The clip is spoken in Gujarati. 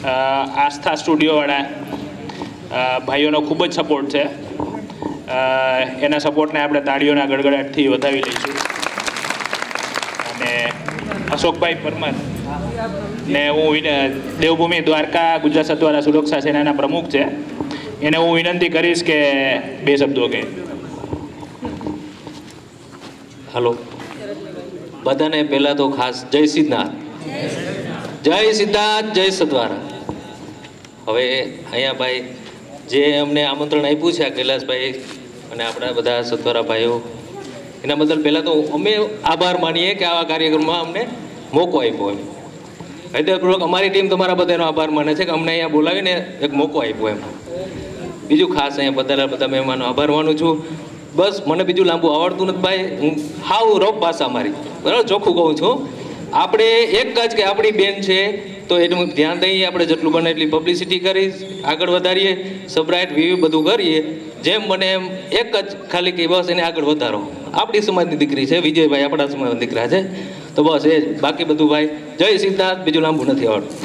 આસ્થા સ્ટુડિયોવાળા ભાઈઓનો ખૂબ જ સપોર્ટ છે. એના સપોર્ટને આપણે તાળીઓના ગડગડાટથી વધાવી લઈશું. અને અશોકભાઈ પરમાર ને હું દેવભૂમિ દ્વારકા ગુજરાત સત્વારા સુરક્ષા સેનાના પ્રમુખ છે, એને હું વિનંતી કરીશ કે 2 શબ્દો કહે. હલો, બધાને પહેલાં તો ખાસ જય સિદ્ધનાથ, જય સિદ્ધાર્થ, જય સત્વારા. હવે અહીંયા ભાઈ જે અમને આમંત્રણ આપ્યું છે, આ કૈલાસભાઈ અને આપણા બધા સત્વારા ભાઈઓ, એના બદલ પહેલાં તો અમે આભાર માનીએ કે આવા કાર્યક્રમમાં અમને મોકો આપ્યો. એમ હૃદયપૂર્વક અમારી ટીમ તમારા બધાનો આભાર માને છે કે અમને અહીંયા બોલાવીને એક મોકો આપ્યો. એમ બીજું ખાસ અહીંયા બધા મહેમાનો આભાર માનું છું. બસ મને બીજું લાંબુ આવડતું નથી ભાઈ, હું હાવ રફ ભાષા મારી બરાબર ચોખ્ખું કહું છું. આપણે એક જ કે આપણી બેન છે તો એનું ધ્યાન દઈએ, આપણે જેટલું બને એટલી પબ્લિસિટી કરી આગળ વધારીએ, સબરાઇટ વીવી બધું કરીએ જેમ બને એમ. એક જ ખાલી કે બસ એને આગળ વધારો. આપણી સમાજની દીકરી છે, વિજયભાઈ આપણા સમાજના દીકરા છે, તો બસ એ જ. બાકી બધું ભાઈ જય સિદ્ધાર્થ, બીજું લાંબુ નથી આવડતું.